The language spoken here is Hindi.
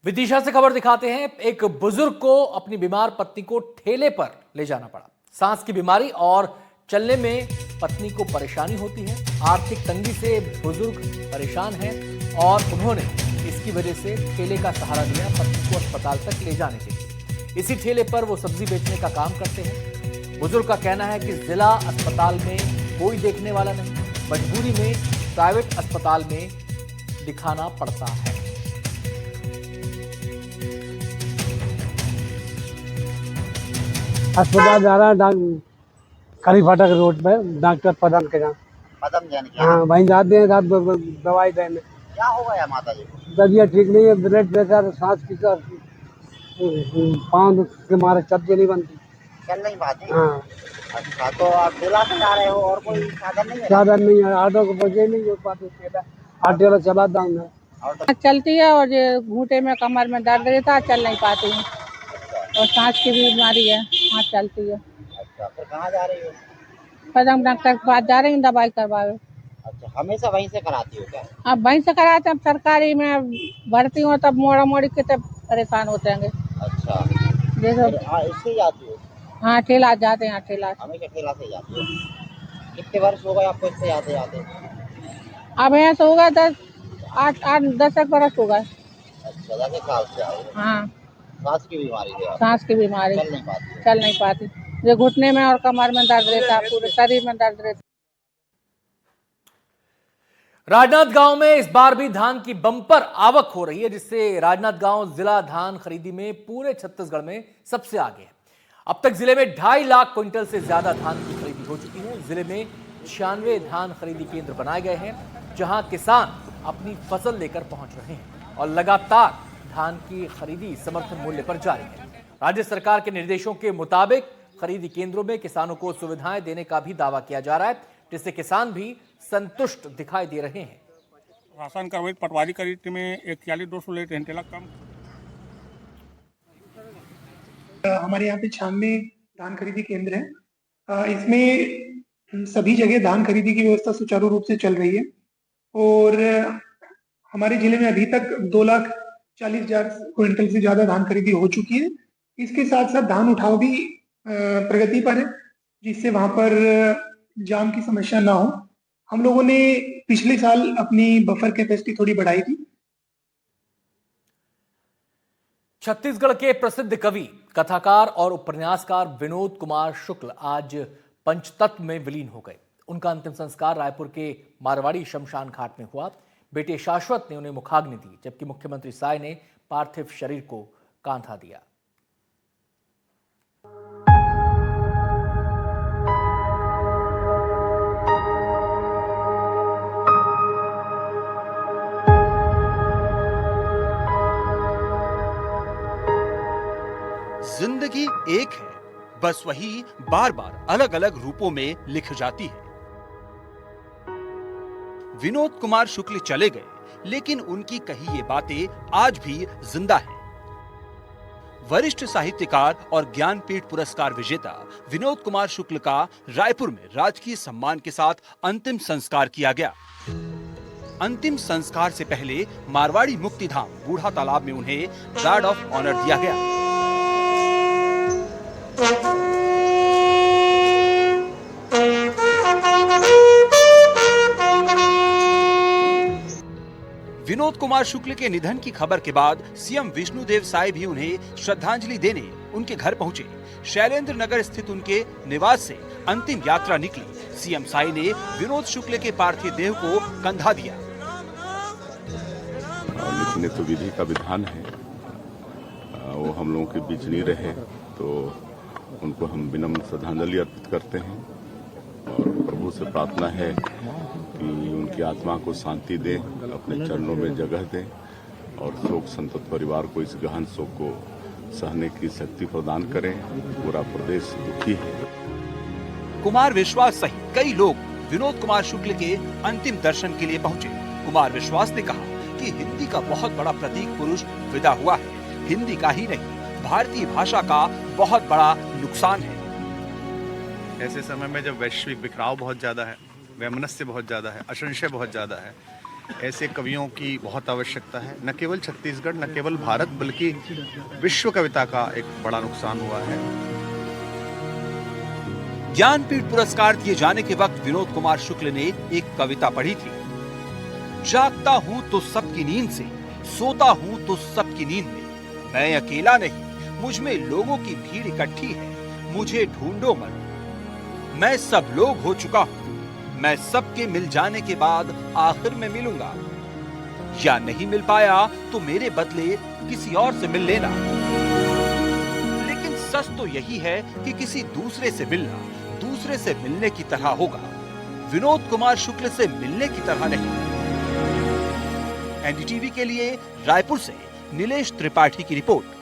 विदिशा से खबर दिखाते हैं। एक बुजुर्ग को अपनी बीमार पत्नी को ठेले पर ले जाना पड़ा। सांस की बीमारी और चलने में पत्नी को परेशानी होती है। आर्थिक तंगी से बुजुर्ग परेशान हैं और उन्होंने इसकी वजह से ठेले का सहारा लिया पत्नी को अस्पताल तक ले जाने के लिए। इसी ठेले पर वो सब्जी बेचने का काम करते हैं। बुजुर्ग का कहना है कि जिला अस्पताल में कोई देखने वाला नहीं, मजबूरी में प्राइवेट अस्पताल में दिखाना पड़ता है। अस्पताल जा रहा है काली फाटक रोड पे डॉक्टर पदम के यहाँ। पदम जैन के हाँ वहीं जाते हैं, रात दवाई देने। क्या हो गया माता जी को? तबीयत ठीक नहीं है, ब्लड प्रेशर, सांस की पाँव के मारे चलते नहीं बनती। चल नहीं पाती? हाँ। अच्छा, तो आप ठेला से जा रहे हो और कोई साधन नहीं है? साधन नहीं है, ऑटो को पहुँचे नहीं हो पाते। ऑटो चलाता हूँ मैं। और चलती है और ये घूंटे में कमर में दर्द रहता है, चल नहीं पाती हूँ और सांस की भी बीमारी है। हाँ चलती है। अच्छा, फिर कहाँ जा रही हो? पदम डॉक्टर के पास जा रही हूँ दवाई करवावे। अच्छा, हमेशा वहीं से कराती हो क्या? अब वहीं से कराते हैं। सरकारी में भर्ती हूँ तब मोड़ा मोड़ी कितने परेशान होते हैं। अच्छा, जैसे फिर इससे जाती हो? हाँ ठेला जाते हैं, ठेला से। हमेशा ठेला से जाती हो? कितने वर्ष हो गए आपको इससे जाते जाते? अब यहाँ से होगा 10 बरस हो गए। अच्छा, 10 साल से आओ। हाँ सांस की बीमारी है आप? सांस की बीमारी, चल नहीं पाती? चल नहीं पाती। ये घुटने में और कमर में दर्द रहता है, पूरे शरीर में दर्द रहता है। राजनांदगांव में इस बार भी धान की बम्पर आवक हो रही है, जिससे राजनांदगांव जिला धान खरीदी में पूरे छत्तीसगढ़ में सबसे आगे है। अब तक जिले में 2.5 लाख क्विंटल से ज्यादा धान की खरीदी हो चुकी है। जिले में 96 धान खरीदी केंद्र बनाए गए हैं, जहां किसान अपनी फसल लेकर पहुंच रहे हैं और लगातार धान की खरीदी समर्थन मूल्य पर जारी है। राज्य सरकार के निर्देशों के मुताबिक खरीदी केंद्रों में किसानों को सुविधाएं देने का भी दावा किया जा रहा है, जिससे किसान भी संतुष्ट दिखाई दे रहे हैं। राशन का वेट पटवारी का रेट में 41,200 ले रहे हैं, कम। हमारे यहाँ पे 96 धान खरीदी केंद्र है। इसमें सभी जगह धान खरीदी की व्यवस्था सुचारू रूप से चल रही है और हमारे जिले में अभी तक 2,40,000 क्विंटल से ज्यादा धान खरीदी हो चुकी है। इसके साथ साथ धान उठाव भी प्रगति पर है, जिससे वहां पर जाम की समस्या ना हो। हम लोगों ने पिछले साल अपनी बफर कैपेसिटी थोड़ी बढ़ाई थी। छत्तीसगढ़ के प्रसिद्ध कवि, कथाकार और उपन्यासकार विनोद कुमार शुक्ल आज पंचतत्व में विलीन हो गए। उनका अंतिम संस्कार रायपुर के मारवाड़ी शमशान घाट में हुआ। बेटे शाश्वत ने उन्हें मुखाग्नि दी, जबकि मुख्यमंत्री साय ने पार्थिव शरीर को कांधा दिया। जिंदगी एक है, बस वही बार बार अलग अलग रूपों में लिख जाती है। विनोद कुमार शुक्ल चले गए, लेकिन उनकी कही ये बातें आज भी जिंदा हैं। वरिष्ठ साहित्यकार और ज्ञानपीठ पुरस्कार विजेता विनोद कुमार शुक्ल का रायपुर में राजकीय सम्मान के साथ अंतिम संस्कार किया गया। अंतिम संस्कार से पहले मारवाड़ी मुक्तिधाम बूढ़ा तालाब में उन्हें गार्ड ऑफ ऑनर दिया गया। विनोद कुमार शुक्ल के निधन की खबर के बाद सीएम विष्णुदेव साय भी उन्हें श्रद्धांजलि देने उनके घर पहुंचे। शैलेंद्र नगर स्थित उनके निवास से अंतिम यात्रा निकली। सीएम साय ने विनोद शुक्ल के पार्थिव देह को कंधा दिया। लिखने तो विधि का विधान है, वो हम लोगों के बीच नहीं रहे, तो उनको हम विनम्र श्रद्धांजलि अर्पित करते हैं और प्रभु से प्रार्थना है कि उनकी आत्मा को शांति दे, अपने चरणों में जगह दे और शोक संतप्त परिवार को इस गहन शोक को सहने की शक्ति प्रदान करें। पूरा प्रदेश दुखी है। कुमार विश्वास सहित कई लोग विनोद कुमार शुक्ल के अंतिम दर्शन के लिए पहुंचे। कुमार विश्वास ने कहा कि हिंदी का बहुत बड़ा प्रतीक पुरुष विदा हुआ है। हिंदी का ही नहीं, भारतीय भाषा का बहुत बड़ा नुकसान है। ऐसे समय में जब वैश्विक बिखराव बहुत ज्यादा है, वैमनस्य बहुत ज्यादा है, असंशय बहुत ज्यादा है, ऐसे कवियों की बहुत आवश्यकता है। न केवल छत्तीसगढ़, न केवल भारत, बल्कि विश्व कविता का एक बड़ा नुकसान हुआ है। ज्ञानपीठ पुरस्कार दिए जाने के वक्त विनोद कुमार शुक्ल ने एक कविता पढ़ी थी। जागता हूं तो सबकी नींद से, सोता हूं तो सबकी नींद में, मैं अकेला नहीं, मुझ में लोगों की भीड़ इकट्ठी है, मुझे ढूंढो मत, मैं सब लोग हो चुका हूं, मैं सबके मिल जाने के बाद आखिर में मिलूंगा, या नहीं मिल पाया तो मेरे बदले किसी और से मिल लेना। लेकिन सच तो यही है कि किसी दूसरे से मिलना दूसरे से मिलने की तरह होगा, विनोद कुमार शुक्ल से मिलने की तरह नहीं। एनडीटीवी के लिए रायपुर से नीलेश त्रिपाठी की रिपोर्ट।